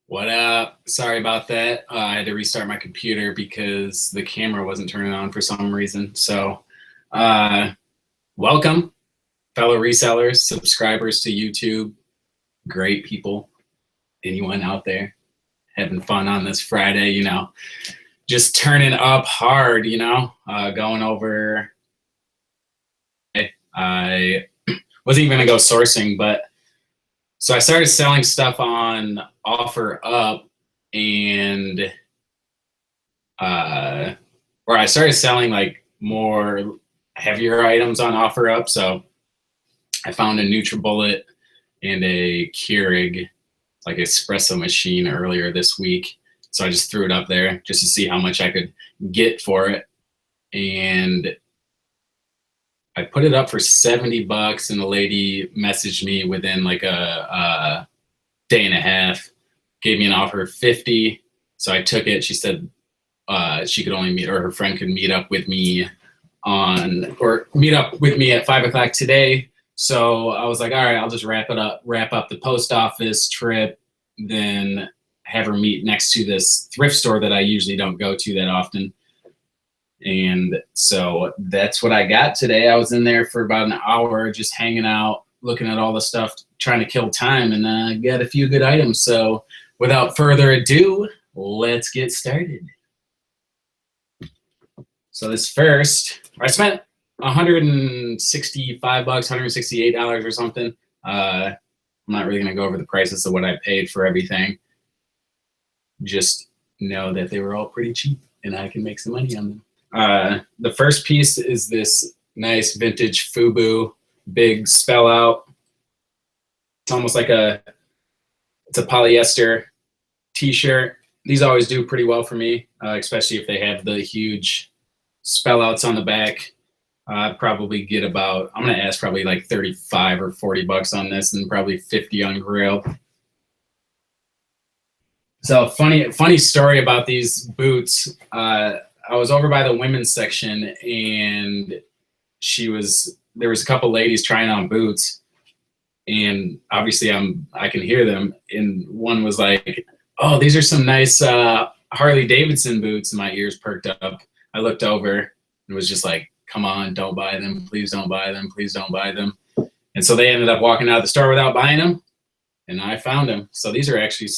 What up? Sorry about that. I had to restart my computer because the camera wasn't turning on for some reason. So, uh, welcome, fellow resellers, subscribers to YouTube, great people, anyone out there having fun on this Friday, just turning up hard, going over. I wasn't even going to go sourcing, but so I started selling stuff on OfferUp and where I started selling like more heavier items on OfferUp. So I found a NutriBullet and a Keurig like espresso machine earlier this week. So I just threw it up there just to see how much I could get for it. And I put it up for $70 and the lady messaged me within like a day and a half, gave me an offer of 50. So I took it. She said she could only meet, or her friend could meet up with me at 5 o'clock today. So I was like, all right, I'll just wrap up the post office trip, then have her meet next to this thrift store that I usually don't go to that often. And so that's what I got today. I was in there for about an hour just hanging out, looking at all the stuff, trying to kill time, and got a few good items. So without further ado, let's get started. So this first, I spent $165, $168 or something. I'm not really going to go over the prices of what I paid for everything. Just know that they were all pretty cheap and I can make some money on them. The first piece is this nice vintage FUBU big spell out. It's almost like it's a polyester t-shirt. These always do pretty well for me, especially if they have the huge spell outs on the back. I'd probably get I'm going to ask probably like 35 or $40 on this and probably 50 on Grail. So funny story about these boots. I was over by the women's section and there was a couple ladies trying on boots, and obviously I can hear them, and one was like, oh, these are some nice Harley Davidson boots, and my ears perked up. I looked over and was just like, come on, don't buy them, please don't buy them, please don't buy them. And so they ended up walking out of the store without buying them, and I found them. So these are actually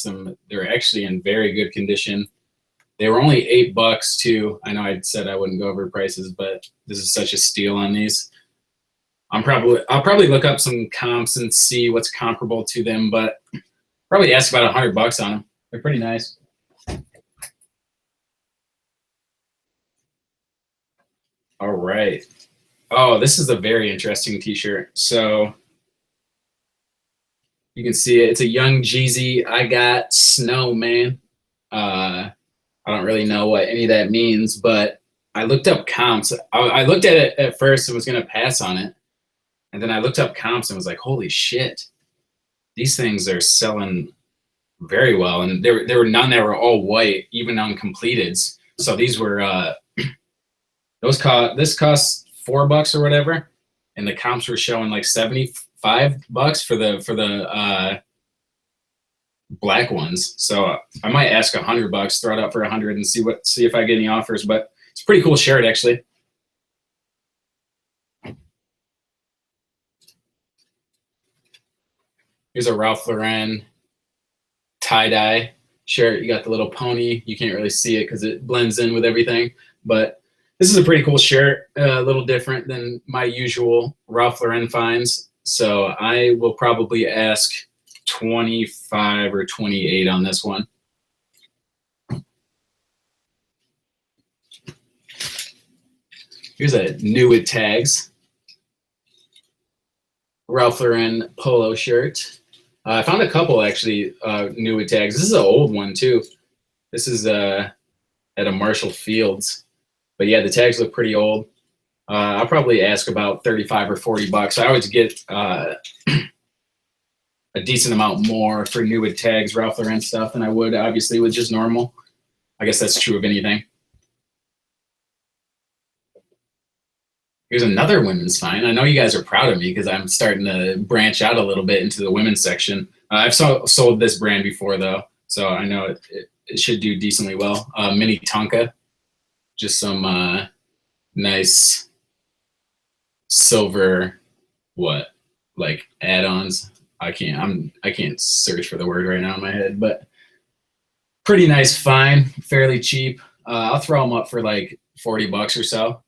they're actually in very good condition. They were only $8 too. I know I said I wouldn't go over prices, but this is such a steal on these. I'll probably look up some comps and see what's comparable to them, but probably ask about $100 on them. They're pretty nice. All right. Oh, this is a very interesting t-shirt. So you can see it. It's a Young Jeezy I Got Snowman. I don't really know what any of that means, but I looked up comps. I looked at it at first and was going to pass on it. And then I looked up comps and was like, holy shit, these things are selling very well. And there were none that were all white, even on completeds. So these were, this cost $4 or whatever. And the comps were showing like $75 for the black ones. So I might ask $100, throw it up for 100 and see if I get any offers, but it's a pretty cool shirt actually. Here's a Ralph Lauren tie-dye shirt. You got the little pony. You can't really see it because it blends in with everything, but this is a pretty cool shirt, a little different than my usual Ralph Lauren finds. So I will probably ask 25 or 28 on this one. Here's a new with tags Ralph Lauren polo shirt. I found a couple actually new with tags. This is an old one too. This is at a Marshall Fields, but yeah, the tags look pretty old. I'll probably ask about 35 or $40. I always get a decent amount more for new with tags Ralph Lauren stuff than I would obviously with just normal. I guess that's true of anything. Here's another women's find. I know you guys are proud of me because I'm starting to branch out a little bit into the women's section. I've sold this brand before though, So I know it should do decently well. Mini Tonka, just some nice silver, like add-ons. I can't search for the word right now in my head, but pretty nice find, fairly cheap. I'll throw them up for like $40 or so.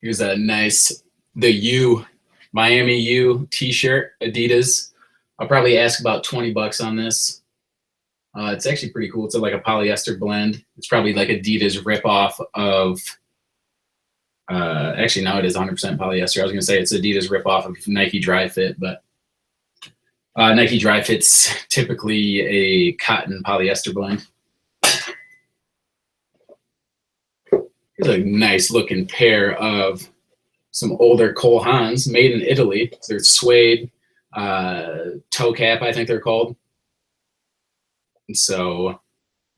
Here's a nice, the Miami U t-shirt, Adidas. I'll probably ask about $20 on this. It's actually pretty cool. It's like a polyester blend. It's probably like Adidas ripoff of, actually no, it is 100% polyester. I was gonna say it's Adidas ripoff of Nike Dry Fit, but Nike Dry Fit's typically a cotton polyester blend. Here's a nice looking pair of some older Cole Haans made in Italy. They're suede toe cap, I think they're called. And so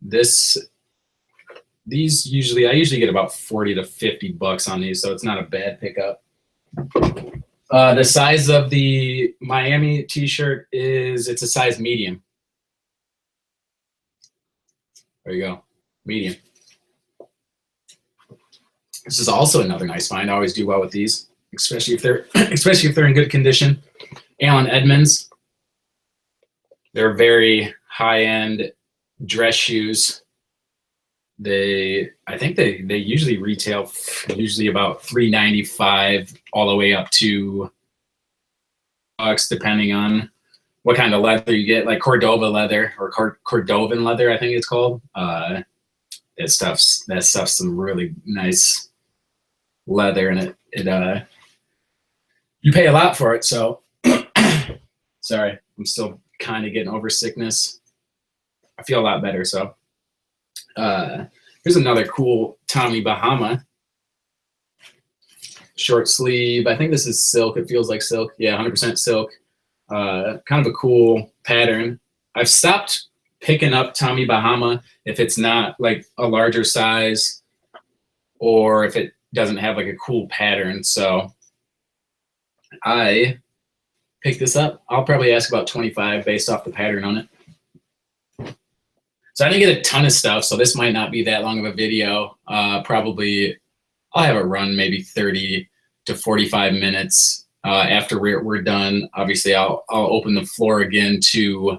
I usually get about 40 to 50 bucks on these, so it's not a bad pickup. The size of the Miami t-shirt it's a size medium. There you go, medium. This is also another nice find. I always do well with these, especially if they're in good condition. Allen Edmonds. They're very high-end dress shoes. I think they usually retail about $3.95 all the way up to bucks, depending on what kind of leather you get, like Cordova leather or Cordovan leather, I think it's called. That stuff's some really nice leather, and it you pay a lot for it. So sorry, I'm still kind of getting over sickness. I feel a lot better. So here's another cool Tommy Bahama short sleeve. I think this is silk. It feels like silk. Yeah, 100% silk. Kind of a cool pattern. I've stopped picking up Tommy Bahama if it's not like a larger size or if it doesn't have like a cool pattern. So I picked this up. I'll probably ask about 25 based off the pattern on it. So I didn't get a ton of stuff, so this might not be that long of a video. Probably I'll have it run maybe 30 to 45 minutes after we're done. Obviously, I'll open the floor again to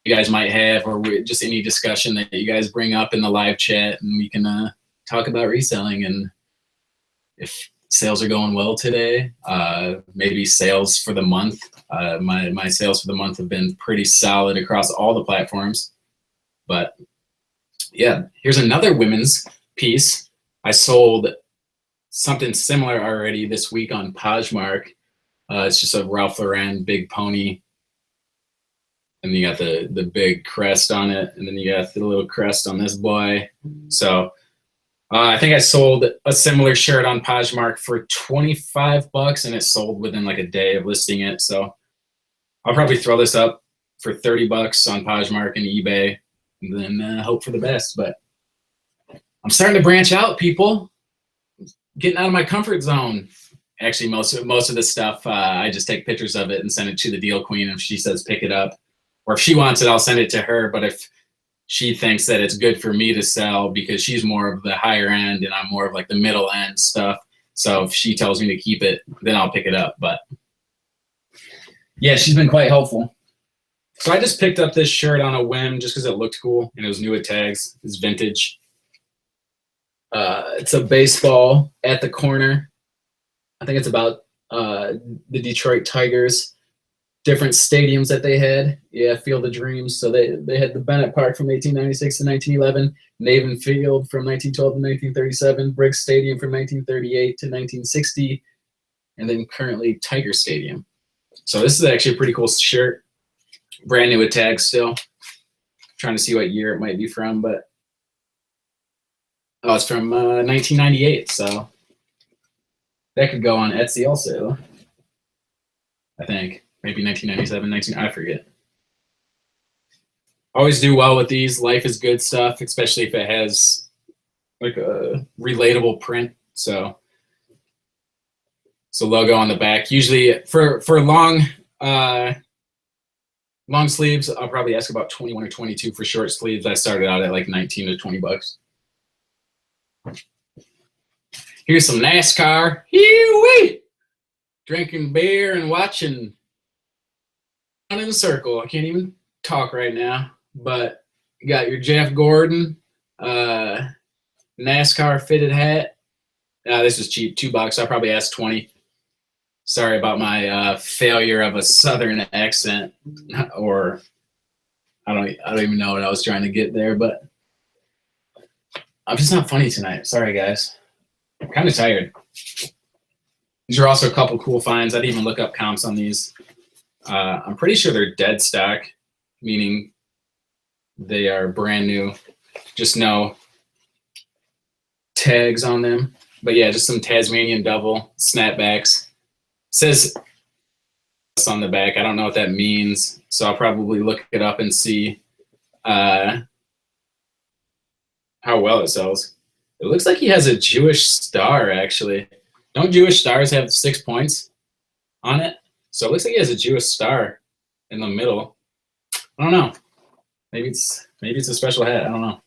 you guys might have, or just any discussion that you guys bring up in the live chat, and we can talk about reselling and if sales are going well today. Maybe sales for the month. My sales for the month have been pretty solid across all the platforms. But yeah, here's another women's piece. I sold something similar already this week on Poshmark. It's just a Ralph Lauren big pony. And you got the big crest on it. And then you got the little crest on this boy. So I think I sold a similar shirt on Poshmark for 25 bucks, and it sold within like a day of listing it. So I'll probably throw this up for 30 bucks on Poshmark and eBay, and then hope for the best. But I'm starting to branch out, people. Getting out of my comfort zone. Actually, most of the stuff, I just take pictures of it and send it to the deal queen. If she says pick it up, or if she wants it, I'll send it to her. But if she thinks that it's good for me to sell because she's more of the higher end and I'm more of like the middle end stuff. So if she tells me to keep it, then I'll pick it up. But yeah, she's been quite helpful. So I just picked up this shirt on a whim just because it looked cool and it was new with tags. It's vintage. It's a baseball at the corner. I think it's about the Detroit Tigers. Different stadiums that they had. Yeah, Field of Dreams. So they had the Bennett Park from 1896 to 1911, Navin Field from 1912 to 1937, Briggs Stadium from 1938 to 1960, and then currently Tiger Stadium. So this is actually a pretty cool shirt. Brand new with tags still. Trying to see what year it might be from, but oh, it's from 1998. So that could go on Etsy also, I think. Maybe 1997, I forget. Always do well with these. Life is good stuff, especially if it has like a relatable print. So logo on the back. Usually for long Long sleeves, I'll probably ask about 21 or 22 for short sleeves. I started out at like 19 to 20 bucks. Here's some NASCAR. Hee-wee! Drinking beer and watching in a circle. I can't even talk right now, but you got your Jeff Gordon NASCAR fitted hat. This was cheap, $2. I probably asked 20. Sorry about my failure of a Southern accent, or I don't even know what I was trying to get there, but I'm just not funny tonight. Sorry, guys. I'm kind of tired. These are also a couple cool finds. I didn't even look up comps on these. I'm pretty sure they're dead stock, meaning they are brand new. Just no tags on them. But yeah, just some Tasmanian Devil snapbacks. Says on the back. I don't know what that means, so I'll probably look it up and see how well it sells. It looks like he has a Jewish star, actually. Don't Jewish stars have 6 points on it? So it looks like he has a Jewish star in the middle. I don't know. Maybe it's a special hat. I don't know.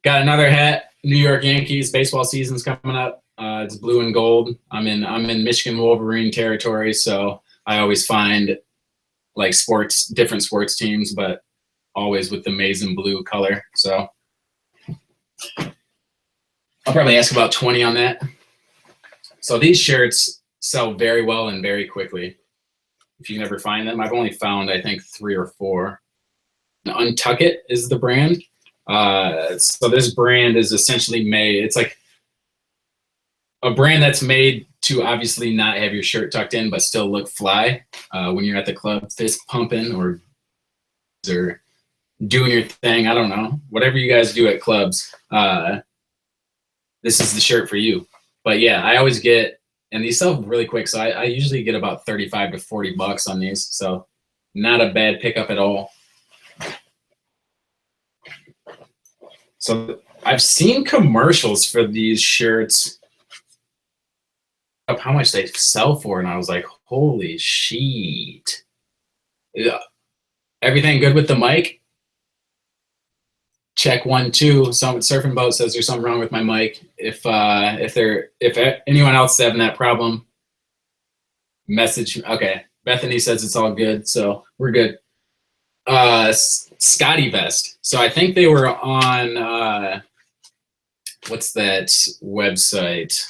Got another hat. New York Yankees baseball season's coming up. It's blue and gold. I'm in Michigan Wolverine territory, so I always find like different sports teams, but always with the maize and blue color. So I'll probably ask about 20 on that. So these shirts sell very well and very quickly. If you never find them, I've only found, I think, 3 or 4. Untuck It is the brand. So this brand is essentially made, it's like a brand that's made to obviously not have your shirt tucked in, but still look fly when you're at the club fist pumping or doing your thing. I don't know. Whatever you guys do at clubs, this is the shirt for you. But yeah, I always get, and these sell really quick, so I usually get about 35 to 40 bucks on these. So not a bad pickup at all. So I've seen commercials for these shirts of how much they sell for, and I was like, holy shit. Yeah. Everything good with the mic? Check 1, 2. Some surfing boat says there's something wrong with my mic. If anyone else is having that problem, message. Okay, Bethany says it's all good, so we're good. Scotty Vest. So I think they were on what's that website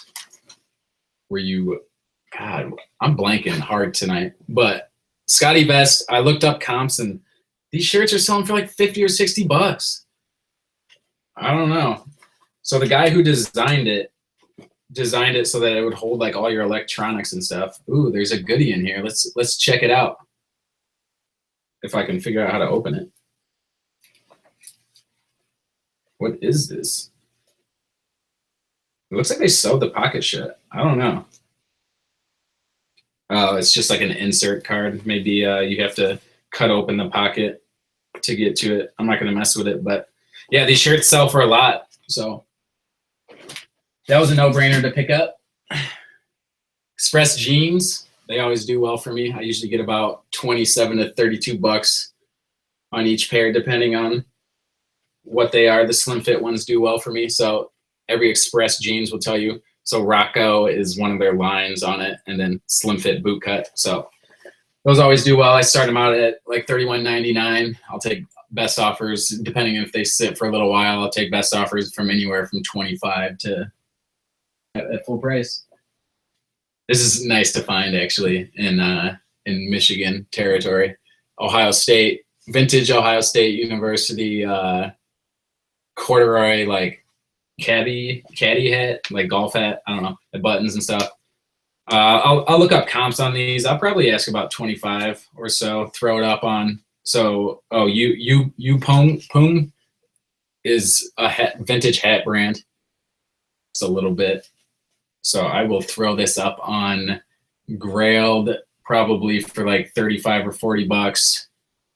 where you, God, I'm blanking hard tonight, but Scotty Vest, I looked up comps and these shirts are selling for like 50 or 60 bucks. I don't know. So the guy who designed it so that it would hold like all your electronics and stuff. Ooh, there's a goodie in here. Let's check it out. If I can figure out how to open it. What is this? It looks like they sewed the pocket shut. I don't know. Oh, it's just like an insert card. Maybe you have to cut open the pocket to get to it. I'm not going to mess with it, but yeah, these shirts sell for a lot. So that was a no-brainer to pick up. Express jeans, they always do well for me. I usually get about 27 to 32 bucks on each pair, depending on what they are. The slim fit ones do well for me. So every Express jeans will tell you. So Rocco is one of their lines on it, and then slim fit boot cut. So those always do well. I start them out at like $31.99. I'll take best offers, depending if they sit for a little while. I'll take best offers from anywhere from 25 to at full price. This is nice to find actually in Michigan territory. Ohio State, vintage Ohio State University corduroy like caddy hat, like golf hat. I don't know, the buttons and stuff. I'll look up comps on these. I'll probably ask about 25 or so. Throw it up on. So you Pung is a vintage hat brand. It's a little bit. So I will throw this up on Grailed probably for like 35 or 40 bucks,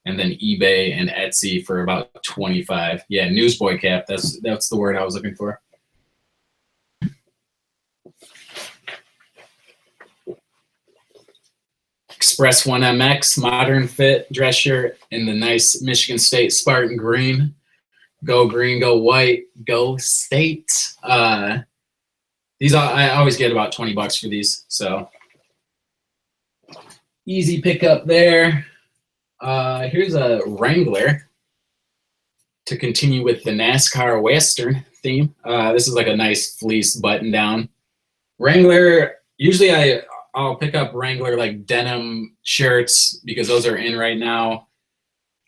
and then eBay and Etsy for about 25. Yeah, newsboy cap. That's the word I was looking for. Express 1MX modern fit dress shirt in the nice Michigan State Spartan green. Go green, go white, go state. These I always get about 20 bucks for these, so easy pickup there. Here's a Wrangler to continue with the NASCAR Western theme. This is like a nice fleece button down. Wrangler, usually I'll pick up Wrangler like denim shirts because those are in right now.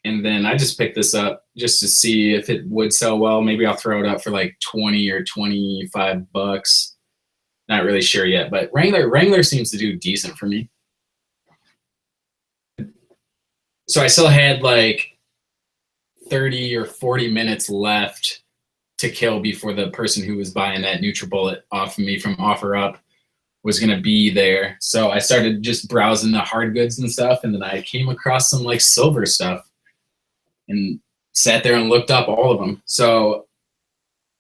And then I just picked this up just to see if it would sell well. Maybe I'll throw it up for like 20 or 25 bucks. Not really sure yet, but Wrangler seems to do decent for me. So I still had like 30 or 40 minutes left to kill before the person who was buying that NutriBullet off of me from OfferUp was going to be there. So I started just browsing the hard goods and stuff, and then I came across some like silver stuff and sat there and looked up all of them. So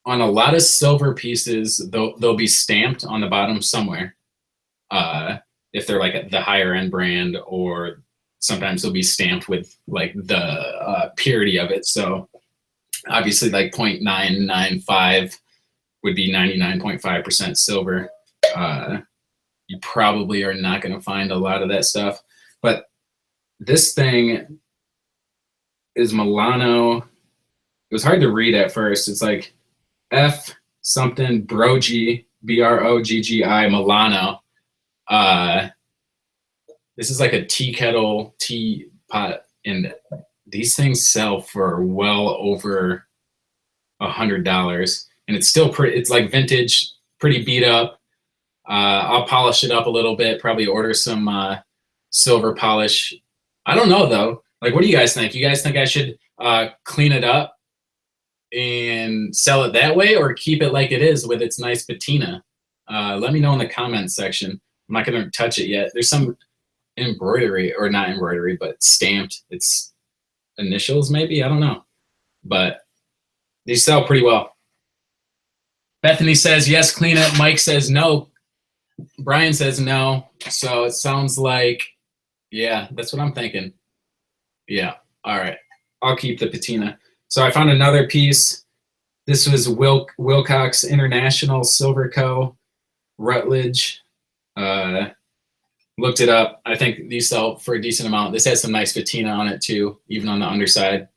on a lot of silver pieces, they'll be stamped on the bottom somewhere. If they're like the higher end brand, or sometimes they'll be stamped with like the purity of it. So obviously like 0.995 would be 99.5% silver. You probably are not going to find a lot of that stuff, but this thing is Milano. It was hard to read at first. It's like F something Broggi, Broggi Milano. This is like a tea kettle, teapot, and these things sell for well over $100, and it's still pretty. It's like vintage, pretty beat up. I'll polish it up a little bit. Probably order some silver polish. I don't know though. Like, what do you guys think? You guys think I should clean it up and sell it that way, or keep it like it is with its nice patina? Let me know in the comments section. I'm not going to touch it yet. There's some embroidery, or not embroidery, but stamped. It's initials maybe. I don't know. But these sell pretty well. Bethany says, yes, clean it. Mike says no. Brian says no. So it sounds like, yeah, that's what I'm thinking. Yeah. All right. I'll keep the patina. So I found another piece. This was Wilcox International Silver Co. Rutledge. Looked it up. I think these sell for a decent amount. This has some nice patina on it too, even on the underside.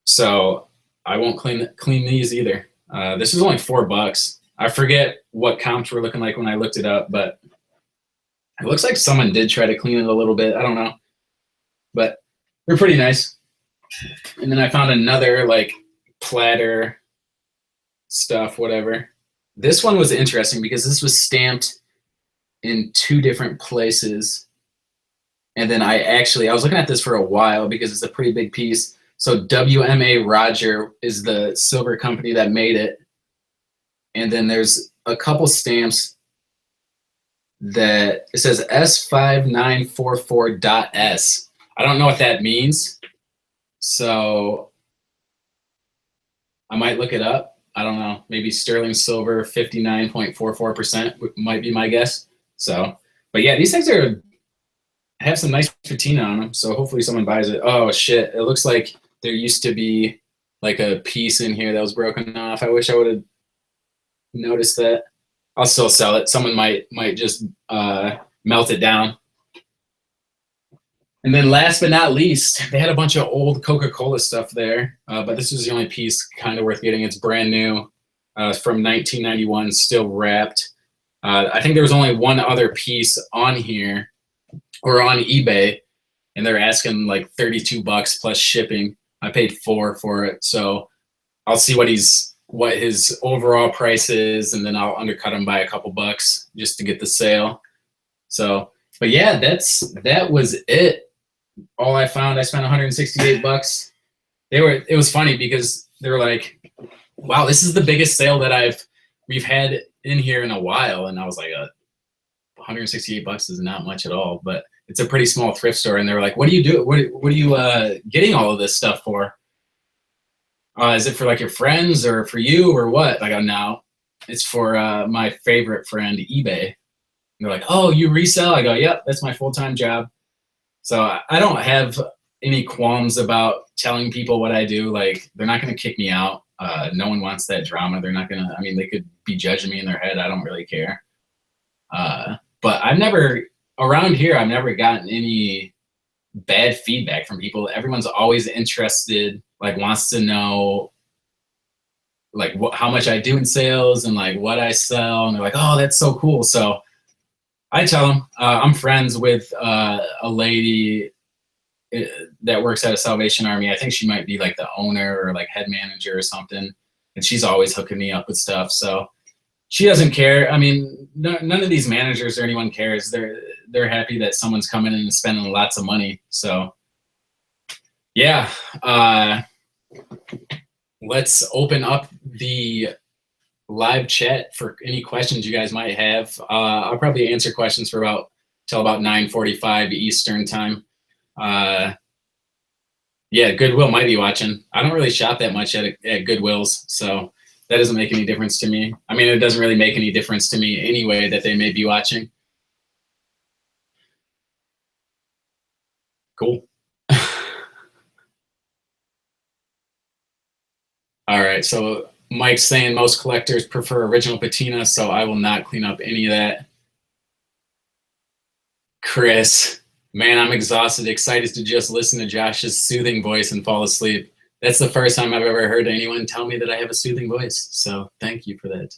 So I won't clean these either. This is only $4. I forget what comps were looking like when I looked it up, but it looks like someone did try to clean it a little bit. I don't know, but they're pretty nice. And then I found another like platter stuff, whatever. This one was interesting because this was stamped in 2 different places. And then I was looking at this for a while because it's a pretty big piece. So WMA Roger is the silver company that made it. And then there's a couple stamps that it says S5944.S. I don't know what that means. So I might look it up. I don't know. Maybe sterling silver 59.44% might be my guess. So, but yeah, these things have some nice patina on them. So hopefully someone buys it. Oh shit. It looks like there used to be like a piece in here that was broken off. I wish I would have noticed that. I'll still sell it. Someone might just melt it down. And then last but not least, they had a bunch of old Coca-Cola stuff there, but this is the only piece kind of worth getting. It's brand new, from 1991, still wrapped. I think there was only one other piece on here, or on eBay, and they're asking like $32 plus shipping. I paid $4 for it, so I'll see what his overall price is, and then I'll undercut him by a couple bucks just to get the sale. So, but yeah, that was it. All I found, I spent $168. It was funny because they were like, wow, this is the biggest sale that we've had in here in a while. And I was like, $168 is not much at all, but it's a pretty small thrift store. And they were like, what do you do? What are you getting all of this stuff for? Is it for like your friends or for you or what? I go, no, it's for my favorite friend, eBay. they're like, oh, you resell? I go, yep, that's my full-time job. So I don't have any qualms about telling people what I do. Like, they're not going to kick me out. No one wants that drama. They're not going to, I mean, they could be judging me in their head. I don't really care. But I've never, around here, I've never gotten any bad feedback from people. Everyone's always interested, like wants to know like how much I do in sales and like what I sell. And they're like, oh, that's so cool. So I tell them, I'm friends with a lady that works at a Salvation Army. I think she might be like the owner or like head manager or something. And she's always hooking me up with stuff. So she doesn't care. I mean, none of these managers or anyone cares. They're happy that someone's coming in and spending lots of money. So yeah, let's open up the live chat for any questions you guys might have. I'll probably answer questions for till about 9:45 Eastern time. Yeah, Goodwill might be watching. I don't really shop that much at Goodwill's, so that doesn't make any difference to me. I mean, it doesn't really make any difference to me anyway that they may be watching. Cool. All right, so Mike's saying most collectors prefer original patina, so I will not clean up any of that. Chris, man, I'm exhausted, excited to just listen to Josh's soothing voice and fall asleep. That's the first time I've ever heard anyone tell me that I have a soothing voice, so thank you for that.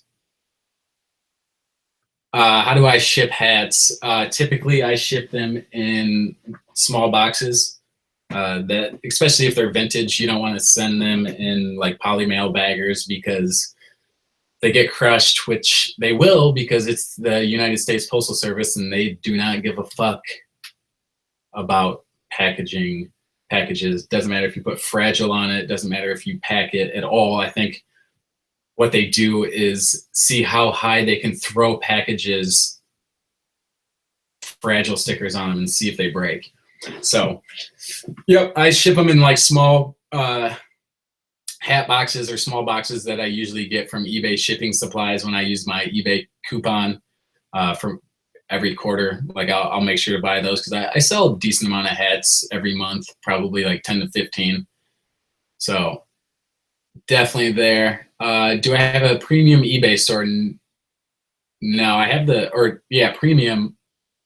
How do I ship hats? Typically, I ship them in small boxes. That, especially if they're vintage, you don't want to send them in like polymail baggers because they get crushed, which they will because it's the United States Postal Service and they do not give a fuck about packages. Doesn't matter if you put fragile on it, doesn't matter if you pack it at all. I think what they do is see how high they can throw packages, fragile stickers on them, and see if they break. So, yep, I ship them in like small hat boxes or small boxes that I usually get from eBay Shipping Supplies when I use my eBay coupon from every quarter. Like I'll make sure to buy those because I sell a decent amount of hats every month, probably like 10 to 15. So definitely there. Do I have a premium eBay store? No, I have premium.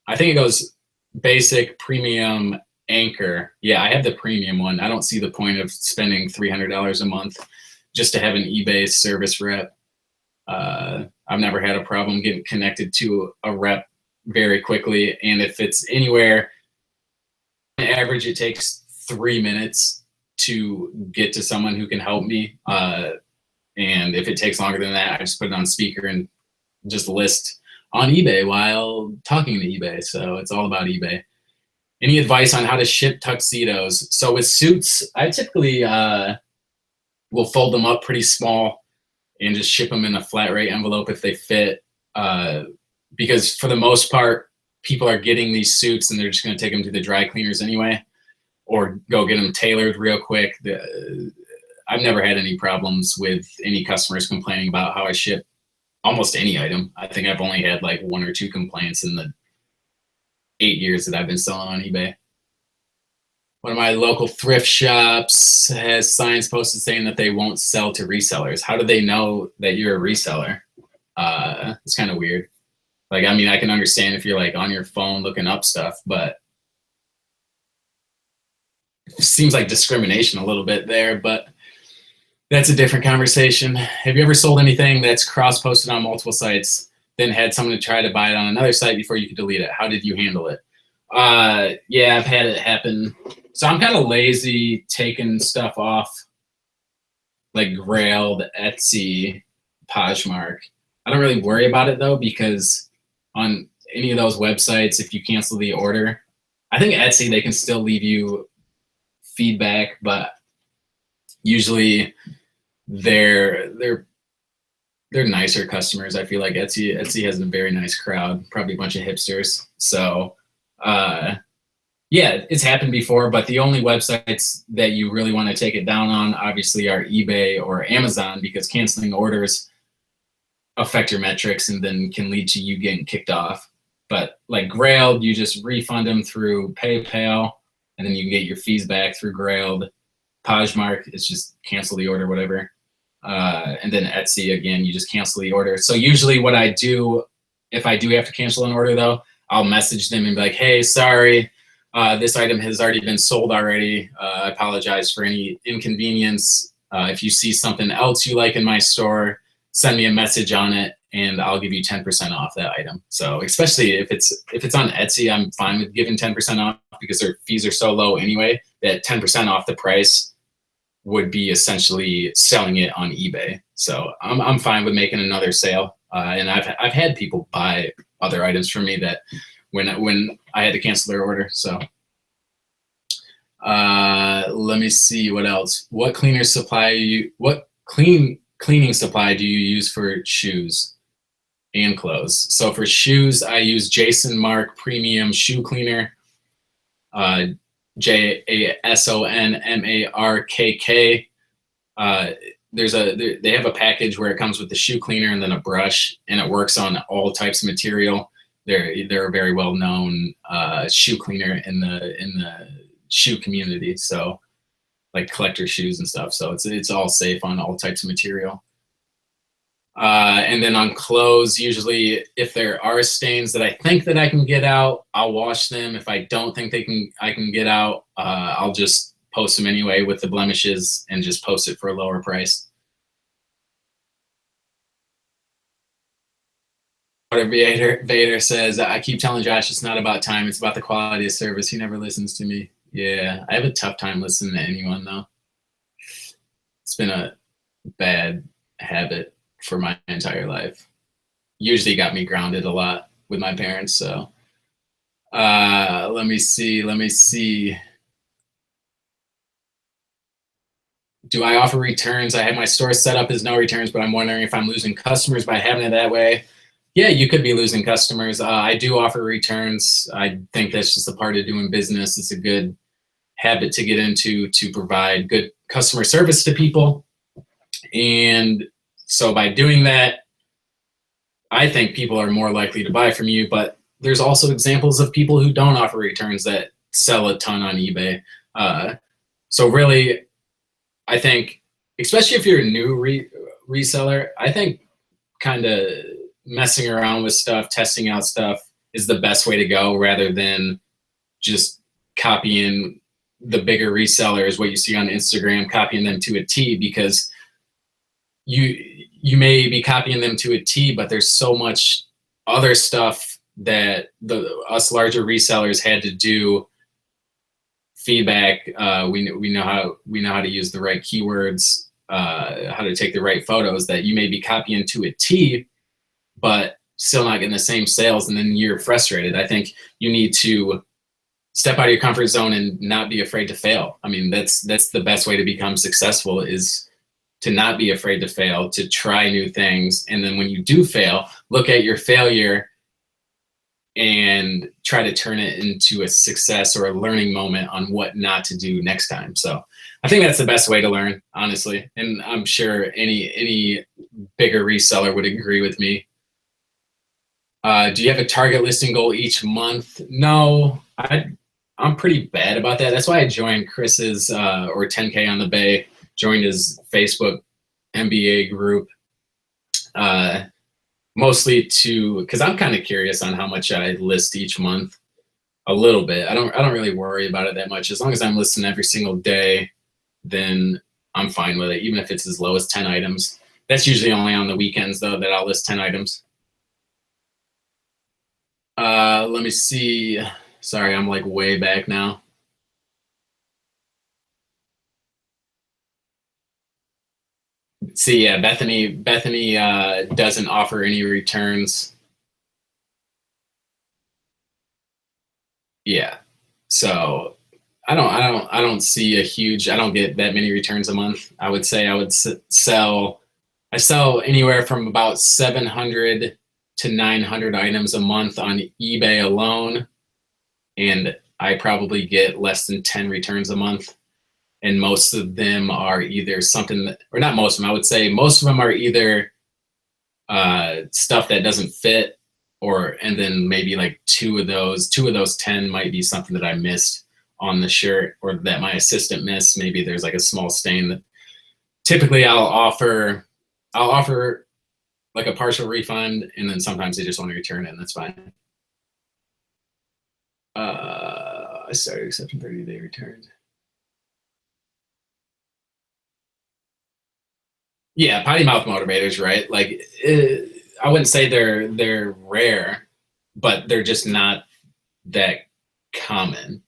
I think it goes basic, premium, anchor. Yeah, I have the premium one. I don't see the point of spending $300 a month just to have an eBay service rep. I've never had a problem getting connected to a rep very quickly. And if it's anywhere, on average, it takes 3 minutes to get to someone who can help me. And if it takes longer than that, I just put it on speaker and just list on eBay while talking to eBay. So it's all about eBay. Any advice on how to ship tuxedos? So with suits, I typically will fold them up pretty small and just ship them in a flat rate envelope if they fit. Because for the most part, people are getting these suits and they're just going to take them to the dry cleaners anyway, or go get them tailored real quick. I've never had any problems with any customers complaining about how I ship almost any item. I think I've only had like 1 or 2 complaints in the 8 years that I've been selling on eBay. One of my local thrift shops has signs posted saying that they won't sell to resellers. How do they know that you're a reseller? It's kind of weird. Like, I mean, I can understand if you're like on your phone looking up stuff, but it seems like discrimination a little bit there, but that's a different conversation. Have you ever sold anything that's cross-posted on multiple sites, then had someone to try to buy it on another site before you could delete it? How did you handle it? Yeah, I've had it happen. So I'm kind of lazy taking stuff off like Grailed, Etsy, Poshmark. I don't really worry about it though, because on any of those websites, if you cancel the order, I think Etsy, they can still leave you feedback, but usually they're nicer customers. I feel like Etsy has a very nice crowd, probably a bunch of hipsters. So yeah, it's happened before, but the only websites that you really want to take it down on obviously are eBay or Amazon, because canceling orders affect your metrics and then can lead to you getting kicked off. But like Grailed, you just refund them through PayPal, and then you can get your fees back through Grailed. Poshmark, it's just cancel the order, whatever. And then Etsy, again, you just cancel the order. So usually what I do, if I do have to cancel an order though, I'll message them and be like, hey, sorry, this item has already been sold already. I apologize for any inconvenience. If you see something else you like in my store, send me a message on it and I'll give you 10% off that item. So especially if it's on Etsy, I'm fine with giving 10% off because their fees are so low anyway that 10% off the price would be essentially selling it on eBay. So I'm fine with making another sale. And I've had people buy other items from me that when I had to cancel their order. So let me see what else. What cleaning supply do you use for shoes and clothes? So for shoes, I use Jason Mark Premium Shoe Cleaner. JASONMARKK. They have a package where it comes with the shoe cleaner and then a brush, and it works on all types of material. They're a very well known shoe cleaner in the shoe community. So like collector shoes and stuff. So it's all safe on all types of material. And then on clothes, usually if there are stains that I think that I can get out, I'll wash them. If I don't think I can get out, I'll just post them anyway with the blemishes and just post it for a lower price. Vader says, I keep telling Josh it's not about time, it's about the quality of service. He never listens to me. Yeah, I have a tough time listening to anyone though. It's been a bad habit for my entire life. Usually got me grounded a lot with my parents. So let me see. Do I offer returns? I have my store set up as no returns, but I'm wondering if I'm losing customers by having it that way. Yeah, you could be losing customers. I do offer returns. I think that's just a part of doing business. It's a good habit to get into to provide good customer service to people. And so by doing that, I think people are more likely to buy from you, but there's also examples of people who don't offer returns that sell a ton on eBay. So really, I think, especially if you're a new reseller, I think kind of messing around with stuff, testing out stuff is the best way to go rather than just copying the bigger resellers, what you see on Instagram, copying them to a T, because you may be copying them to a T, but there's so much other stuff that us larger resellers had to do. Feedback, we know how to use the right keywords, how to take the right photos, that you may be copying to a T, but still not getting the same sales, and then you're frustrated. I think you need to step out of your comfort zone and not be afraid to fail. I mean, that's the best way to become successful, is to not be afraid to fail, to try new things. And then when you do fail, look at your failure and try to turn it into a success or a learning moment on what not to do next time. So I think that's the best way to learn, honestly. And I'm sure any bigger reseller would agree with me. Do you have a target listing goal each month? No, I'm pretty bad about that. That's why I joined Chris's or 10K on the Bay, joined his Facebook MBA group. Mostly because I'm kind of curious on how much I list each month. A little bit. I don't really worry about it that much. As long as I'm listing every single day, then I'm fine with it, even if it's as low as 10 items. That's usually only on the weekends though that I'll list 10 items. Let me see. Sorry, I'm like way back now. See, yeah, Bethany doesn't offer any returns. Yeah, so I don't see a huge. I don't get that many returns a month. I would say I sell anywhere from about 700 to 900 items a month on eBay alone, and I probably get less than 10 returns a month. And most of them are either something that, or not most of them, I would say most of them are either stuff that doesn't fit, and then maybe like two of those 10 might be something that I missed on the shirt, or that my assistant missed. Maybe there's like a small stain that typically I'll offer like a partial refund, and then sometimes they just want to return it, and that's fine. I started accepting 30-day returns. Yeah, potty mouth motivators, right? Like, I wouldn't say they're rare, but they're just not that common.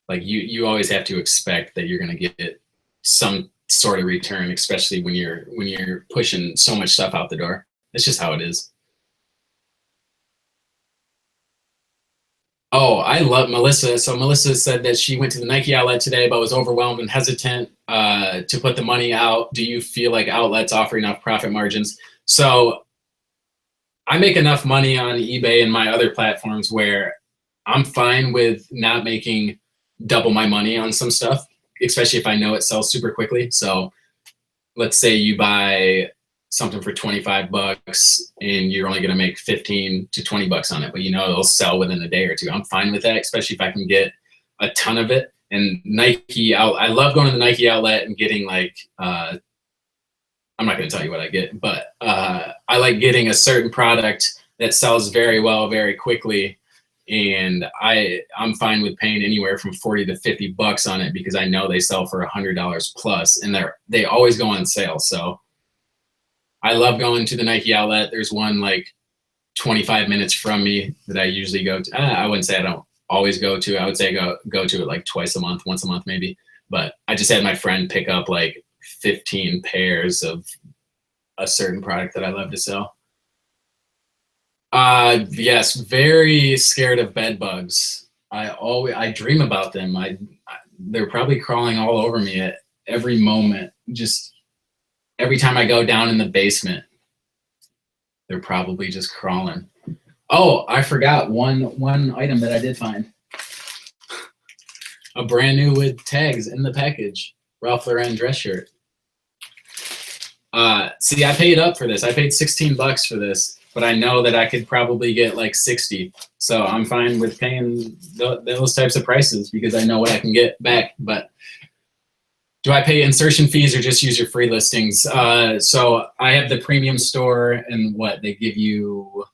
Like you always have to expect that you're going to get some sort of return, especially when you're pushing so much stuff out the door. It's just how it is. Oh, I love Melissa. So Melissa said that she went to the Nike outlet today, but was overwhelmed and hesitant to put the money out. Do you feel like outlets offer enough profit margins? So I make enough money on eBay and my other platforms where I'm fine with not making double my money on some stuff, especially if I know it sells super quickly. So let's say you buy something for 25 bucks and you're only going to make 15 to 20 bucks on it, but you know it'll sell within a day or two. I'm fine with that, especially if I can get a ton of it. And Nike, I love going to the Nike outlet and getting like, I'm not going to tell you what I get, but I like getting a certain product that sells very well, very quickly. And I'm fine with paying anywhere from 40 to 50 bucks on it because I know they sell for $100 plus, and they always go on sale. So I love going to the Nike outlet. There's one like 25 minutes from me that I usually go to. I wouldn't say I don't always go to. I would say go to it like twice a month, once a month maybe. But I just had my friend pick up like 15 pairs of a certain product that I love to sell. Yes, very scared of bed bugs. I dream about them. They're probably crawling all over me at every moment. Just every time I go down in the basement, they're probably just crawling. Oh, I forgot one item that I did find. A brand new with tags in the package. Ralph Lauren dress shirt. See, I paid up for this. I paid 16 bucks for this, but I know that I could probably get like 60. So I'm fine with paying those types of prices because I know what I can get back. But do I pay insertion fees or just use your free listings? So I have the premium store, and what they give you,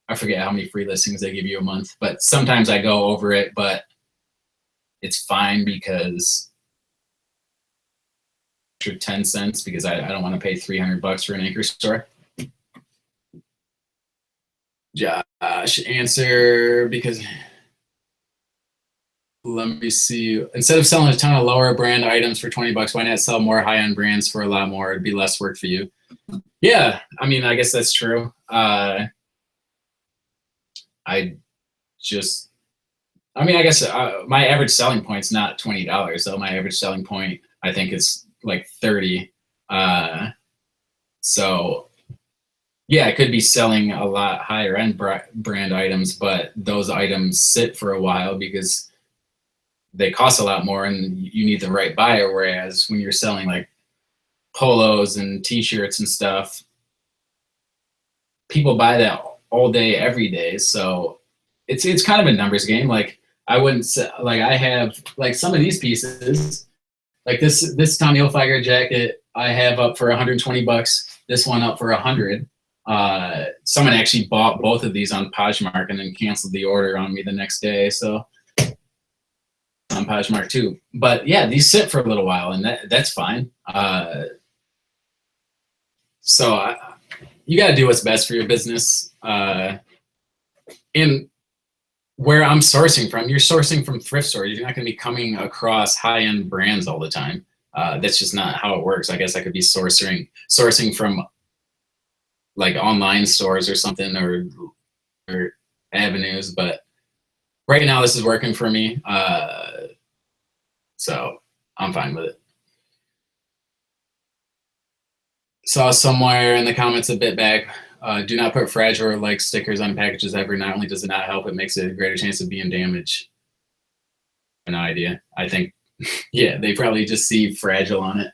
I forget how many free listings they give you a month, but sometimes I go over it, but it's fine because 10 cents because I don't want to pay 300 bucks for an anchor store. Josh, answer because let me see. Instead of selling a ton of lower brand items for 20 bucks, why not sell more high-end brands for a lot more? It'd be less work for you. Yeah, I mean, I guess that's true. I guess my average selling point's not $20, so my average selling point I think is like 30. So yeah, I could be selling a lot higher end brand items, but those items sit for a while because they cost a lot more and you need the right buyer. Whereas when you're selling like polos and t-shirts and stuff, people buy that all day, every day. So it's kind of a numbers game. Like I wouldn't say, like I have like some of these pieces, like this Tommy Hilfiger jacket I have up for 120 bucks. This one up for 100. Someone actually bought both of these on Poshmark and then canceled the order on me the next day. So on Poshmark too. But yeah, these sit for a little while and that's fine. So you got to do what's best for your business. And where I'm sourcing from, you're sourcing from thrift stores. You're not going to be coming across high-end brands all the time. That's just not how it works. I guess I could be sourcing from like online stores or something or avenues, but right now this is working for me. So I'm fine with it. Saw somewhere in the comments a bit back, do not put fragile or like stickers on packages ever. Not only does it not help, it makes it a greater chance of being damaged. No idea. I think, yeah, they probably just see fragile on it.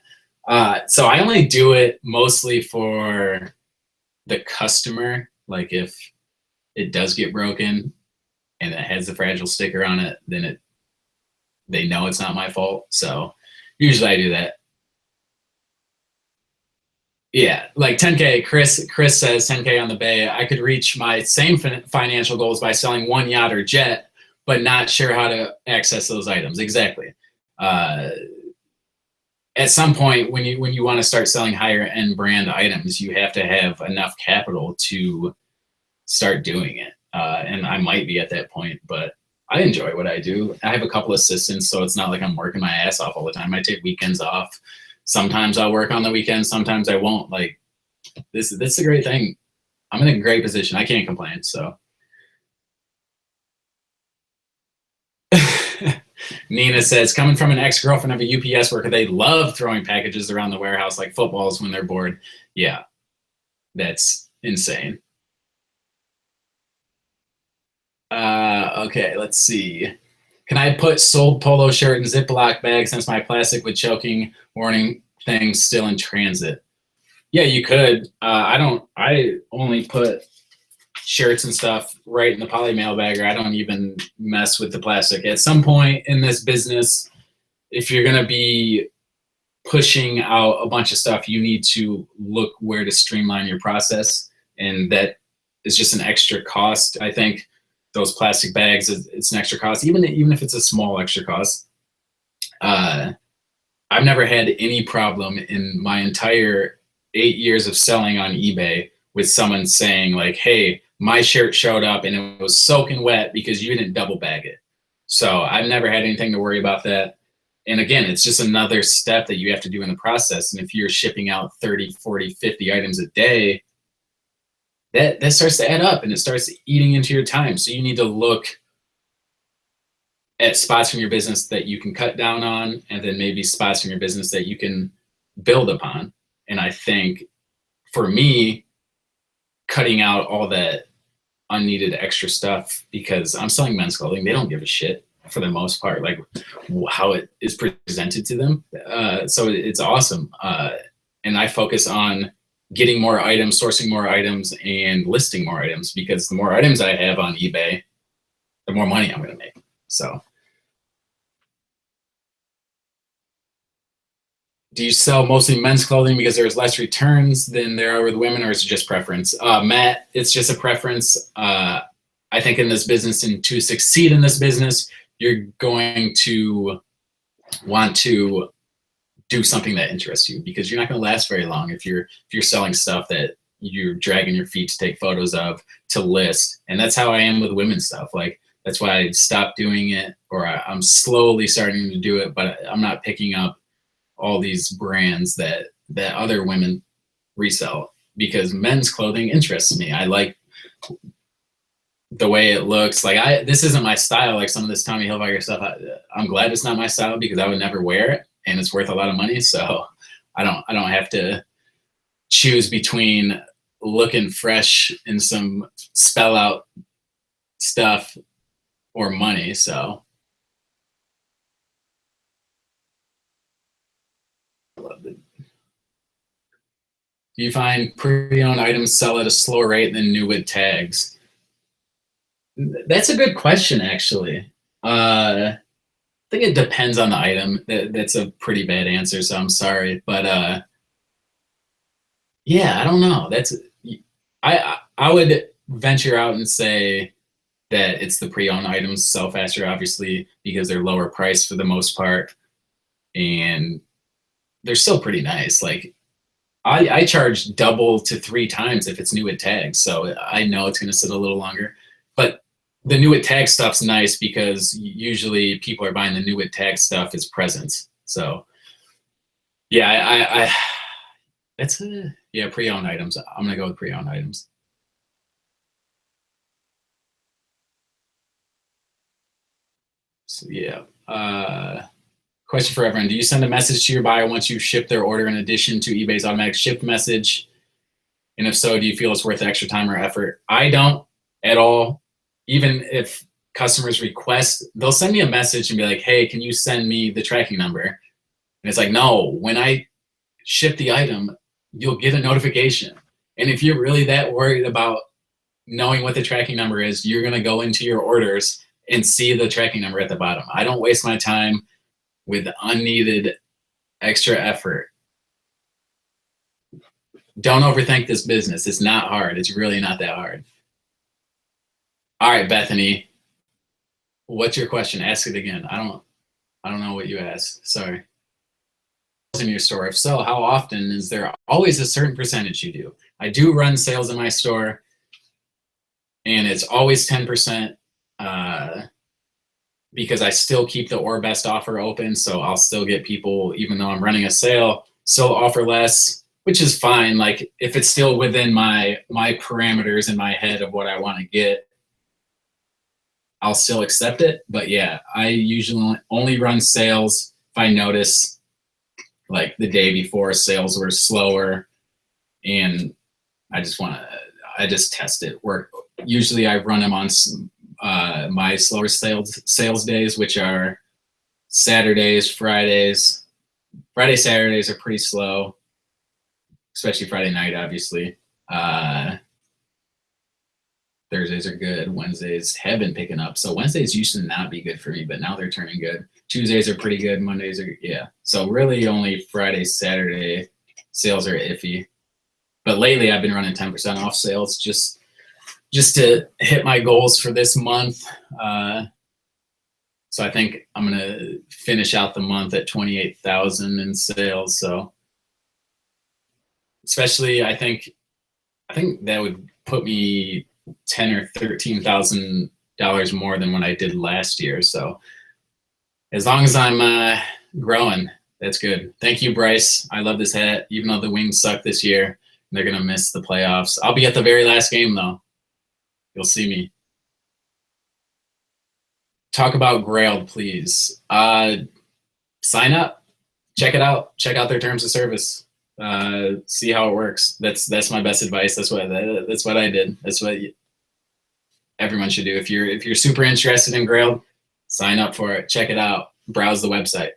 So I only do it mostly for the customer. Like if it does get broken and it has the fragile sticker on it, then they know it's not my fault. So usually I do that. Yeah, like 10K. Chris says 10K on the bay. I could reach my same financial goals by selling one yacht or jet, but not sure how to access those items. Exactly. At some point, when you want to start selling higher end brand items, you have to have enough capital to start doing it. And I might be at that point, but I enjoy what I do. I have a couple assistants, so it's not like I'm working my ass off all the time. I take weekends off. Sometimes I'll work on the weekends. Sometimes I won't. Like this is a great thing. I'm in a great position. I can't complain. So Nina says, coming from an ex-girlfriend of a UPS worker, they love throwing packages around the warehouse like footballs when they're bored. Yeah, that's insane. Okay, let's see. Can I put sold polo shirt in Ziploc bag since my plastic with choking warning thing's still in transit? Yeah, you could. I only put shirts and stuff right in the poly mail bagger. I don't even mess with the plastic. At some point in this business, if you're going to be pushing out a bunch of stuff, you need to look where to streamline your process. And that is just an extra cost. I think those plastic bags, it's an extra cost, even if it's a small extra cost. I've never had any problem in my entire 8 years of selling on eBay with someone saying like, hey, my shirt showed up and it was soaking wet because you didn't double bag it. So I've never had anything to worry about that. And again, it's just another step that you have to do in the process. And if you're shipping out 30, 40, 50 items a day, that starts to add up and it starts eating into your time. So you need to look at spots from your business that you can cut down on, and then maybe spots from your business that you can build upon. And I think for me, cutting out all that unneeded extra stuff, because I'm selling men's clothing, they don't give a shit for the most part, like how it is presented to them. So it's awesome. And I focus on getting more items, sourcing more items, and listing more items, because the more items I have on eBay, the more money I'm going to make. So do you sell mostly men's clothing because there's less returns than there are with women, or is it just preference? Matt, it's just a preference. I think in this business, and to succeed in this business, you're going to want to do something that interests you, because you're not going to last very long if you're selling stuff that you're dragging your feet to take photos of, to list. And that's how I am with women's stuff. Like that's why I stopped doing it, or I'm slowly starting to do it, but I'm not picking up all these brands that other women resell, because men's clothing interests me. I like the way it looks. Like this isn't my style. Like some of this Tommy Hilfiger stuff, I'm glad it's not my style, because I would never wear it, and it's worth a lot of money. So I don't have to choose between looking fresh in some spell out stuff or money. So I love it. Do you find pre-owned items sell at a slower rate than new with tags? That's a good question, actually. I think it depends on the item. That's a pretty bad answer, so I'm sorry. But yeah, I don't know. I would venture out and say that it's the pre-owned items sell faster, obviously, because they're lower priced for the most part, and they're still pretty nice. Like I charge double to 3 times if it's new with tags, so I know it's going to sit a little longer. But the new with tag stuff's nice, because usually people are buying the new with tag stuff as presents. So yeah, I that's yeah, pre-owned items. I'm gonna go with pre-owned items. So yeah. Question for everyone: do you send a message to your buyer once you ship their order in addition to eBay's automatic ship message? And if so, do you feel it's worth the extra time or effort? I don't at all. Even if customers request, they'll send me a message and be like, hey, can you send me the tracking number? And it's like, no, when I ship the item, you'll get a notification. And if you're really that worried about knowing what the tracking number is, you're going to go into your orders and see the tracking number at the bottom. I don't waste my time with unneeded extra effort. Don't overthink this business. It's not hard. It's really not that hard. All right, Bethany, what's your question? Ask it again. I don't know what you asked. Sorry. In your store? If so, how often? Is there always a certain percentage you do? I do run sales in my store, and it's always 10%, because I still keep the or best offer open, so I'll still get people, even though I'm running a sale, still offer less, which is fine. Like, if it's still within my parameters in my head of what I want to get, I'll still accept it. But yeah, I usually only run sales if I notice like the day before sales were slower, and I just test it. Usually I run them on my slower sales days, which are Saturdays, Fridays. Saturdays are pretty slow, especially Friday night, obviously. Thursdays are good. Wednesdays have been picking up. So Wednesdays used to not be good for me, but now they're turning good. Tuesdays are pretty good. Mondays are, yeah. So really only Friday, Saturday sales are iffy. But lately I've been running 10% off sales just to hit my goals for this month. So I think I'm going to finish out the month at 28,000 in sales. So especially I think that would put me $10,000 or $13,000 more than what I did last year. So as long as I'm growing, that's good. Thank you, Bryce. I love this hat, even though the Wings suck this year. They're going to miss the playoffs. I'll be at the very last game, though. You'll see me. Talk about Grailed, please. Sign up. Check it out. Check out their terms of service. See how it works. That's my best advice. That's what I did. That's what everyone should do. If you're super interested in Grailed, sign up for it. Check it out. Browse the website.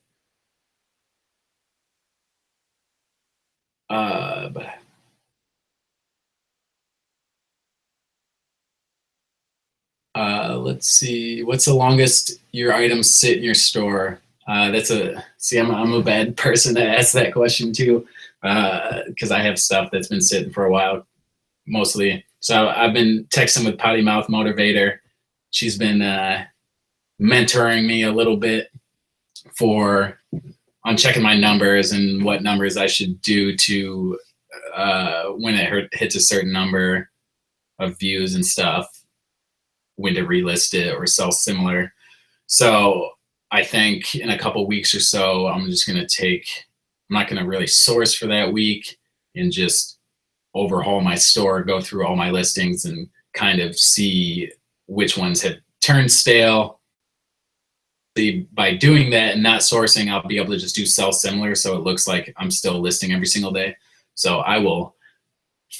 Let's see. What's the longest your items sit in your store? I'm a bad person to ask that question too, because I have stuff that's been sitting for a while, mostly. So I've been texting with Potty Mouth Motivator. She's been mentoring me a little bit on checking my numbers and what numbers I should do to when it hits a certain number of views and stuff, when to relist it or sell similar. So I think in a couple weeks or so, I'm not going to really source for that week and just overhaul my store, go through all my listings and kind of see which ones have turned stale. By doing that and not sourcing, I'll be able to just do sell similar, so it looks like I'm still listing every single day. So I will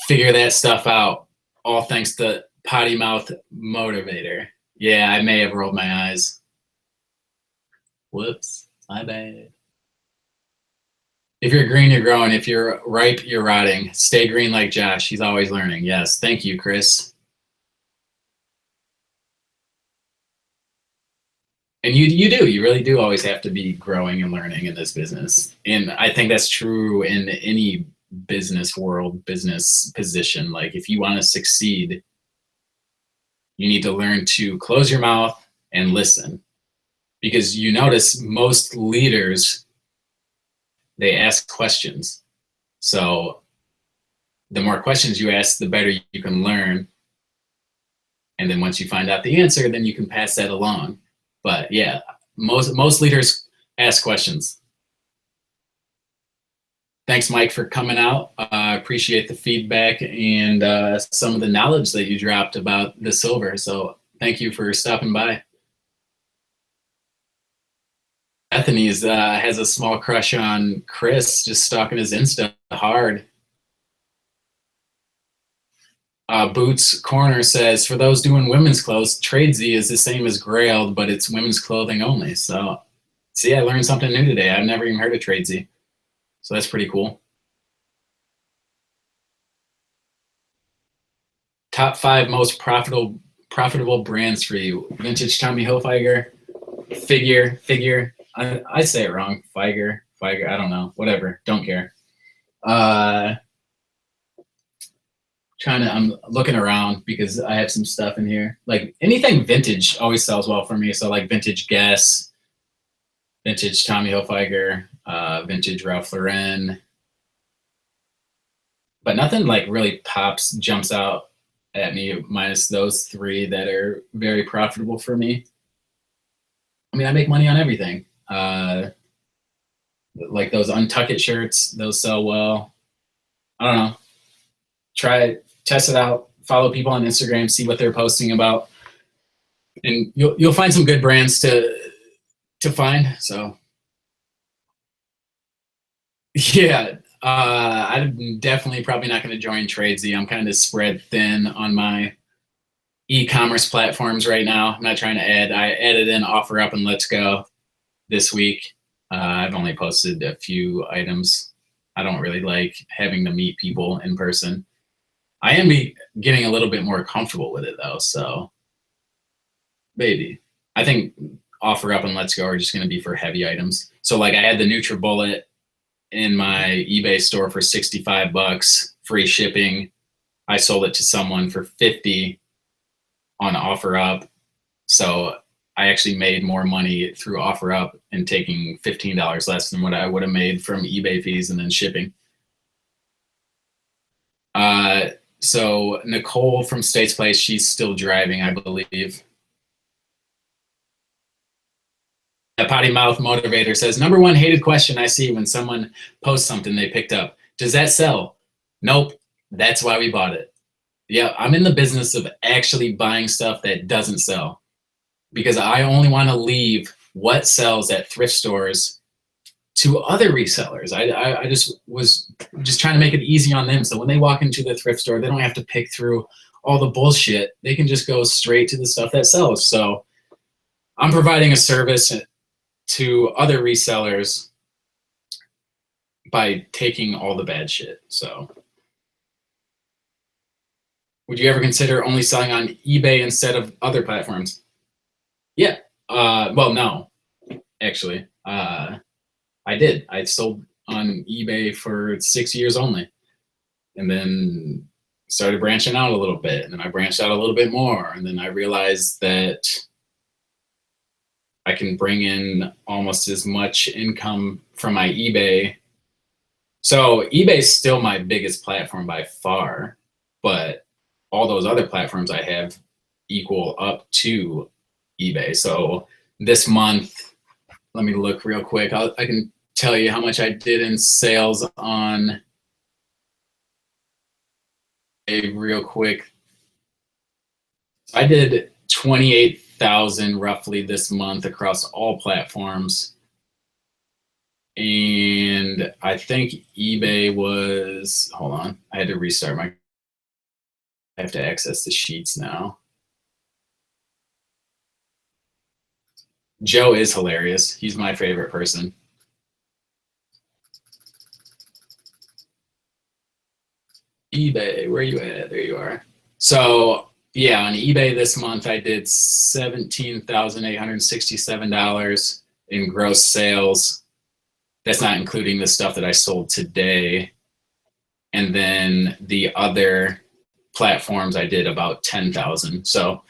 figure that stuff out, all thanks to Potty Mouth Motivator. Yeah, I may have rolled my eyes. Whoops, my bad. If you're green, you're growing. If you're ripe, you're rotting. Stay green like Josh. He's always learning. Yes, thank you, Chris. And you really do always have to be growing and learning in this business. And I think that's true in any business world, business position. Like, if you want to succeed, you need to learn to close your mouth and listen. Because you notice most leaders, they ask questions. So the more questions you ask, the better you can learn. And then once you find out the answer, then you can pass that along. But yeah, most leaders ask questions. Thanks, Mike, for coming out. I appreciate the feedback and some of the knowledge that you dropped about the silver. So thank you for stopping by. Bethany has a small crush on Chris, just stalking his Insta hard. Boots Corner says, for those doing women's clothes, Tradesy is the same as Grailed, but it's women's clothing only. So, see, I learned something new today. I've never even heard of Tradesy. So that's pretty cool. Top 5 most profitable brands for you. Vintage Tommy Hilfiger, figure. I say it wrong. Figer. I don't know. Whatever. Don't care. I'm looking around because I have some stuff in here. Like anything vintage always sells well for me. So like vintage Guess, vintage Tommy Hilfiger, vintage Ralph Lauren. But nothing like really jumps out at me minus those 3 that are very profitable for me. I mean, I make money on everything. Like those Untuck It shirts, those sell well. I don't know. Try it, test it out, follow people on Instagram, see what they're posting about. And you'll find some good brands to find. So yeah, I'm definitely probably not going to join Tradesy. I'm kind of spread thin on my e-commerce platforms right now. I'm not trying to add. I added in OfferUp and Let's Go this week. I've only posted a few items. I don't really like having to meet people in person. I am getting a little bit more comfortable with it though. So maybe. I think OfferUp and Let's Go are just going to be for heavy items. So like I had the NutriBullet in my eBay store for $65, free shipping. I sold it to someone for $50 on OfferUp. So I actually made more money through OfferUp and taking $15 less than what I would have made from eBay fees and then shipping. So Nicole from States Place, she's still driving, I believe. A Potty Mouth Motivator says, number 1 hated question I see when someone posts something they picked up. Does that sell? Nope. That's why we bought it. Yeah, I'm in the business of actually buying stuff that doesn't sell because I only want to leave what sells at thrift stores to other resellers. I just was trying to make it easy on them. So when they walk into the thrift store, they don't have to pick through all the bullshit. They can just go straight to the stuff that sells. So I'm providing a service to other resellers by taking all the bad shit. So would you ever consider only selling on eBay instead of other platforms? Yeah. Well, no, actually. I did. I sold on eBay for 6 years only. And then started branching out a little bit. And then I branched out a little bit more. And then I realized that I can bring in almost as much income from my eBay. So eBay is still my biggest platform by far, but all those other platforms I have equal up to eBay. So this month, let me look real quick. I can tell you how much I did in sales on a real quick. I did 28,000 roughly this month across all platforms. And I think eBay was, hold on, I had to restart I have to access the sheets now. Joe is hilarious. He's my favorite person. eBay, where you at? There you are. So yeah, on eBay this month, I did $17,867 in gross sales. That's not including the stuff that I sold today. And then the other platforms, I did about 10,000. So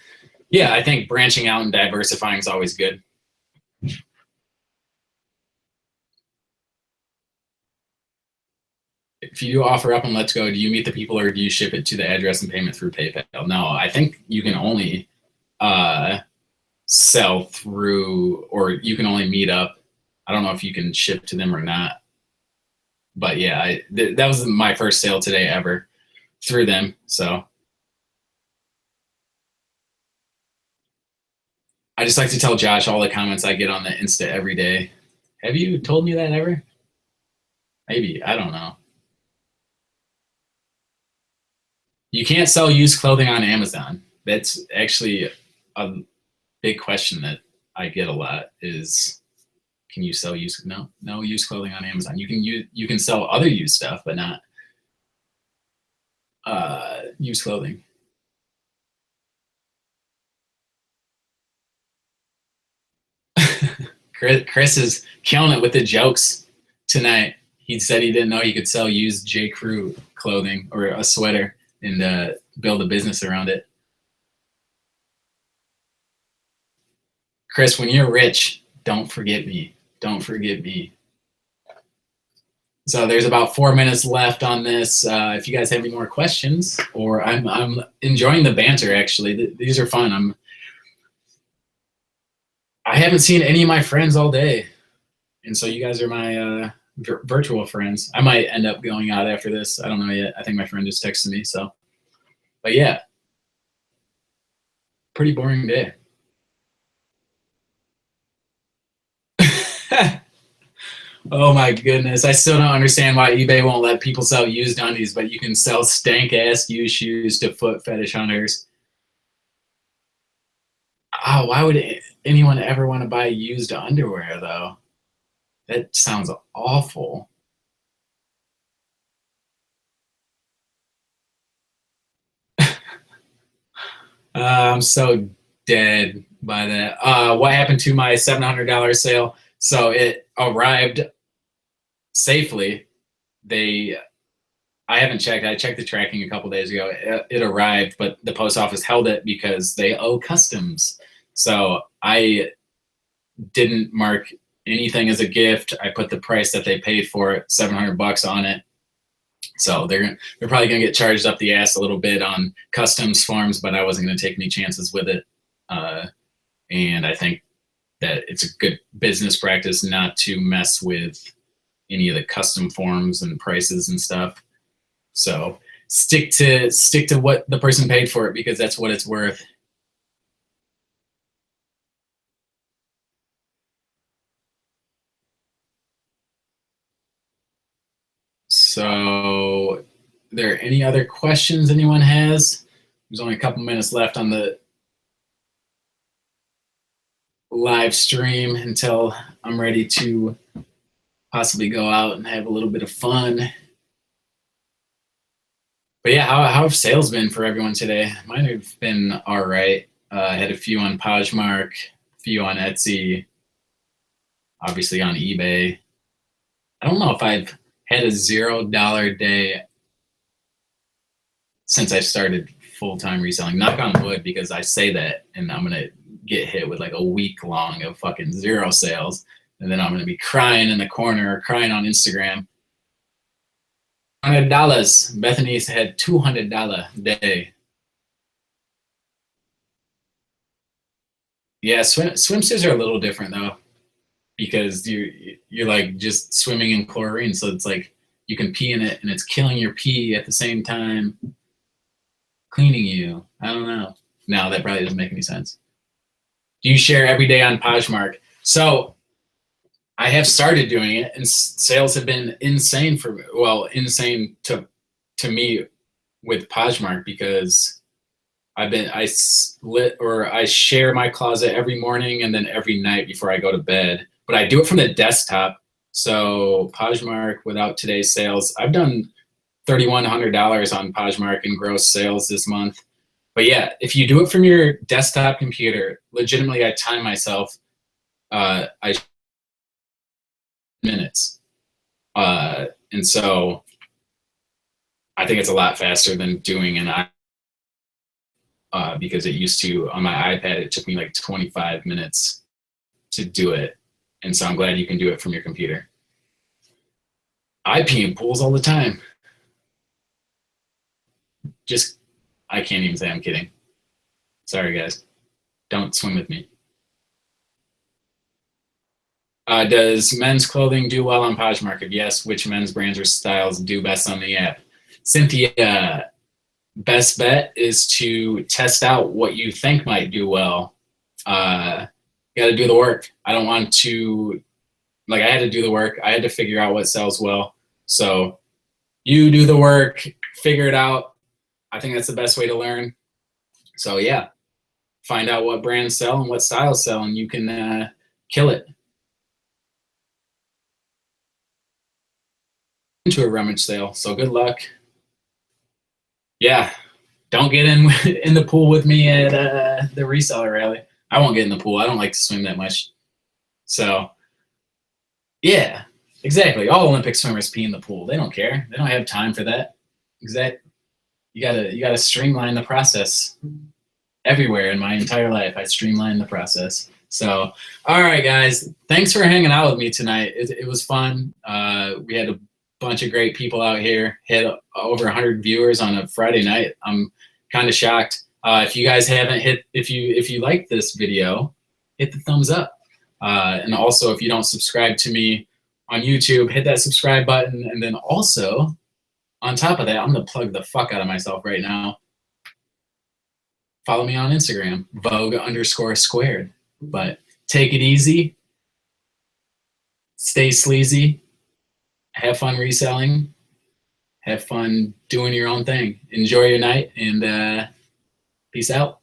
yeah, I think branching out and diversifying is always good. If you do OfferUp and Let's Go, do you meet the people or do you ship it to the address and payment through PayPal? No, I think you can only sell through, or you can only meet up. I don't know if you can ship to them or not. But yeah, that was my first sale today ever through them. So I just like to tell Josh all the comments I get on the Insta every day. Have you told me that ever? Maybe, I don't know. You can't sell used clothing on Amazon. That's actually a big question that I get a lot is, can you sell used? No used clothing on Amazon. You can sell other used stuff, but not used clothing. Chris is killing it with the jokes tonight. He said he didn't know he could sell used J. Crew clothing or a sweater and build a business around it. Chris, when you're rich, don't forget me. Don't forget me. So there's about 4 minutes left on this. If you guys have any more questions, or I'm enjoying the banter actually. These are fun. I haven't seen any of my friends all day, and so you guys are my virtual friends. I might end up going out after this. I don't know yet. I think my friend just texted me. So, but yeah, pretty boring day. Oh my goodness. I still don't understand why eBay won't let people sell used undies, but you can sell stank ass used shoes to foot fetish hunters. Oh, why would anyone ever want to buy used underwear though? That sounds awful. I'm so dead by that. What happened to my $700 sale? So it arrived safely. I haven't checked. I checked the tracking a couple days ago. It arrived, but the post office held it because they owe customs. So I didn't mark anything as a gift. I put the price that they paid for it, $700 on it. So they're probably gonna get charged up the ass a little bit on customs forms, but I wasn't gonna take any chances with it. And I think that it's a good business practice not to mess with any of the custom forms and prices and stuff. So stick to what the person paid for it because that's what it's worth. So, are there any other questions anyone has? There's only a couple minutes left on the live stream until I'm ready to possibly go out and have a little bit of fun. But yeah, how have sales been for everyone today? Mine have been all right. I had a few on Poshmark, a few on Etsy, obviously on eBay. I don't know if I've had a $0 day since I started full-time reselling. Knock on wood, because I say that and I'm gonna get hit with like a week long of fucking zero sales, and then I'm gonna be crying in the corner or crying on Instagram. $100. Bethany's had $200 day. Yeah, swimsuits are a little different though, because you're like just swimming in chlorine, so it's like you can pee in it and it's killing your pee at the same time cleaning you. I don't know. No, that probably doesn't make any sense. Do you share every day on Poshmark? So I have started doing it, and sales have been insane for me. Well, insane to me with Poshmark, because I share my closet every morning and then every night before I go to bed. But I do it from the desktop. So Poshmark, without today's sales, I've done $3,100 on Poshmark in gross sales this month. But yeah, if you do it from your desktop computer, legitimately, I time myself. I minutes, and so I think it's a lot faster than doing an because it used to, on my iPad, it took me like 25 minutes to do it, and so I'm glad you can do it from your computer. I pee in pools all the time. I can't even say I'm kidding. Sorry, guys. Don't swim with me. Does men's clothing do well on Poshmark? Yes. Which men's brands or styles do best on the app? Cynthia, best bet is to test out what you think might do well. You got to do the work. I don't want to, I had to do the work. I had to figure out what sells well. So you do the work, figure it out. I think that's the best way to learn. So yeah, find out what brands sell and what styles sell, and you can kill it. Into a rummage sale, so good luck. Yeah, don't get in the pool with me at the reseller rally. I won't get in the pool. I don't like to swim that much. So yeah, exactly. All Olympic swimmers pee in the pool. They don't care. They don't have time for that. Exactly. You gotta streamline the process. Everywhere in my entire life, I streamlined the process. So, all right, guys, thanks for hanging out with me tonight. It was fun. We had a bunch of great people out here. Had over 100 viewers on a Friday night. I'm kind of shocked. If you guys haven't if you like this video, hit the thumbs up. And also, if you don't subscribe to me on YouTube, hit that subscribe button. And then also, on top of that, I'm gonna plug the fuck out of myself right now. Follow me on Instagram, Vogue_Squared. But take it easy, stay sleazy, have fun reselling, have fun doing your own thing. Enjoy your night, and peace out.